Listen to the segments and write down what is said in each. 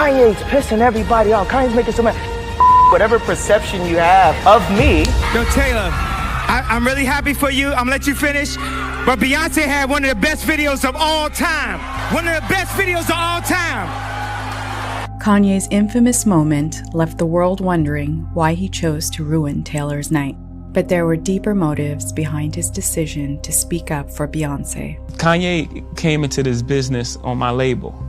Kanye's pissing everybody off. Kanye's making so much. Whatever perception you have of me. Yo, Taylor, I'm really happy for you. I'm gonna let you finish. But Beyonce had one of the best videos of all time. One of the best videos of all time. Kanye's infamous moment left the world wondering why he chose to ruin Taylor's night. But there were deeper motives behind his decision to speak up for Beyonce. Kanye came into this business on my label.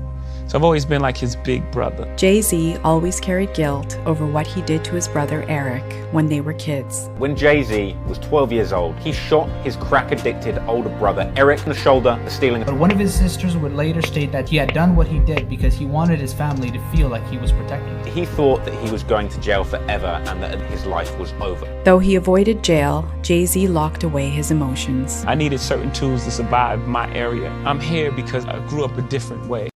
So I've always been like his big brother. Jay-Z always carried guilt over what he did to his brother Eric when they were kids. When Jay-Z was 12 years old, he shot his crack-addicted older brother Eric in the shoulder for stealing. But one of his sisters would later state that he had done what he did because he wanted his family to feel like he was protecting them. He thought that he was going to jail forever and that his life was over. Though he avoided jail, Jay-Z locked away his emotions. I needed certain tools to survive my area. I'm here because I grew up a different way.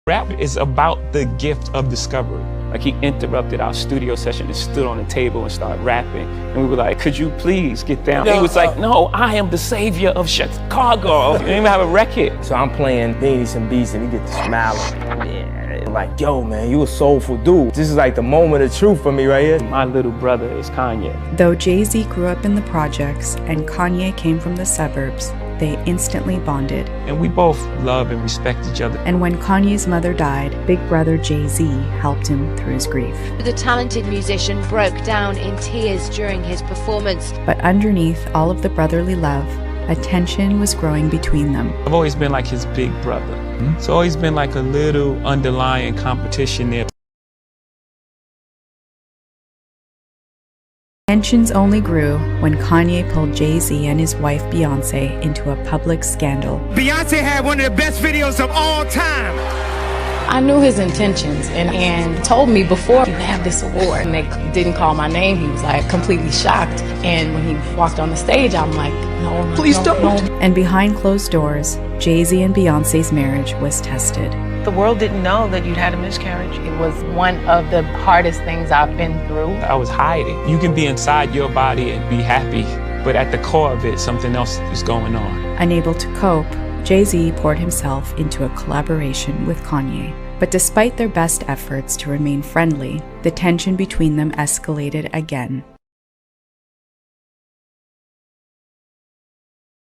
Rap is about the gift of discovery. Like, he interrupted our studio session and stood on the table and started rapping. And we were like, could you please get down? He was like, no, I am the savior of Chicago. He didn't even have a record. So I'm playing Beanies and Beats and he gets to smiling. Yeah. Like, yo, man, you a soulful dude. This is like the moment of truth for me right here. My little brother is Kanye. Though Jay-Z grew up in the projects and Kanye came from the suburbs, they instantly bonded. And we both love and respect each other. And when Kanye's mother died, big brother Jay-Z helped him through his grief. The talented musician broke down in tears during his performance. But underneath all of the brotherly love, a tension was growing between them. I've always been like his big brother. It's always been like a little underlying competition there. Tensions only grew when Kanye pulled Jay-Z and his wife Beyonce into a public scandal. Beyonce had one of the best videos of all time. I knew his intentions and told me before, you have this award. And they didn't call my name. He was like completely shocked. And when he walked on the stage, I'm like, no, please don't. No. And behind closed doors, Jay-Z and Beyonce's marriage was tested. The world didn't know that you'd had a miscarriage. It was one of the hardest things I've been through. I was hiding. You can be inside your body and be happy, but at the core of it, something else is going on. Unable to cope, Jay-Z poured himself into a collaboration with Kanye. But despite their best efforts to remain friendly, the tension between them escalated again.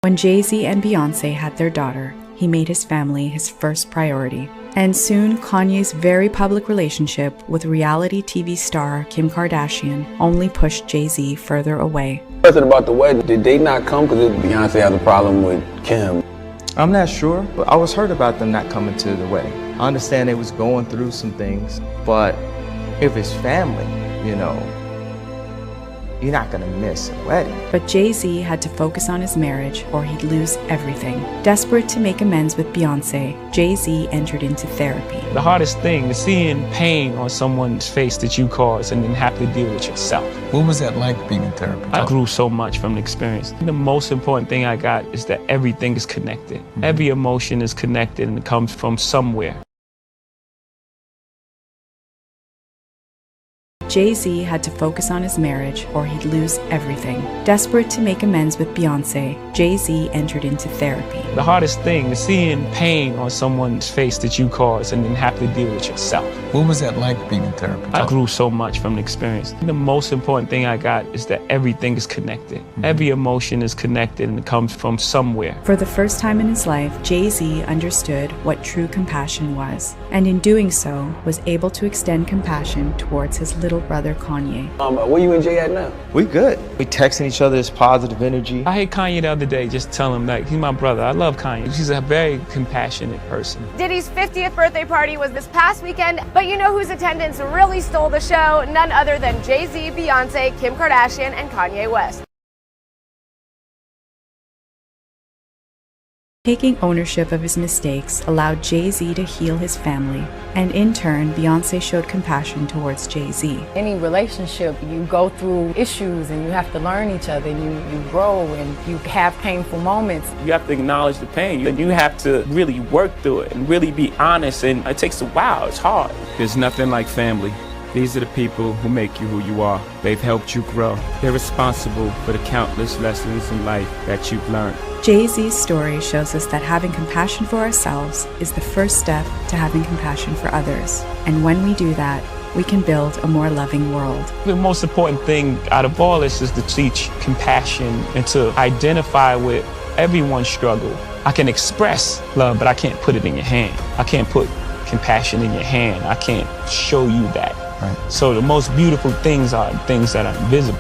When Jay-Z and Beyonce had their daughter, he made his family his first priority. And soon, Kanye's very public relationship with reality TV star Kim Kardashian only pushed Jay-Z further away. What about the wedding? Did they not come because Beyonce had a problem with Kim? I'm not sure, but I was hurt about them not coming to the wedding. I understand they was going through some things, but if it's family, you know, you're not gonna miss a wedding. But Jay-Z had to focus on his marriage or he'd lose everything. Desperate to make amends with Beyonce, Jay-Z entered into therapy. The hardest thing is seeing pain on someone's face that you caused and then have to deal with yourself. What was that like being in therapy? I grew so much from the experience. The most important thing I got is that everything is connected. Every emotion is connected and it comes from somewhere. Jay-Z had to focus on his marriage or he'd lose everything. Desperate to make amends with Beyonce, Jay-Z entered into therapy. The hardest thing is seeing pain on someone's face that you caused and then have to deal with yourself. What was that like being in therapy? I grew so much from the experience. The most important thing I got is that everything is connected. Every emotion is connected and it comes from somewhere. For the first time in his life, Jay-Z understood what true compassion was, and in doing so, was able to extend compassion towards his little brother Kanye. Where you and Jay at now? We good. We texting each other this positive energy. I hate Kanye the other day, just tell him like, he's my brother. I love Kanye. He's a very compassionate person. Diddy's 50th birthday party was this past weekend, but you know whose attendance really stole the show? None other than Jay-Z, Beyonce, Kim Kardashian, and Kanye West. Taking ownership of his mistakes allowed Jay-Z to heal his family, and in turn, Beyonce showed compassion towards Jay-Z. Any relationship, you go through issues and you have to learn each other, and you grow and you have painful moments. You have to acknowledge the pain, and you have to really work through it and really be honest, and it takes a while, it's hard. There's nothing like family. These are the people who make you who you are. They've helped you grow. They're responsible for the countless lessons in life that you've learned. Jay-Z's story shows us that having compassion for ourselves is the first step to having compassion for others. And when we do that, we can build a more loving world. The most important thing out of all this is to teach compassion and to identify with everyone's struggle. I can express love, but I can't put it in your hand. I can't put compassion in your hand. I can't show you that. Right. So the most beautiful things are things that are invisible.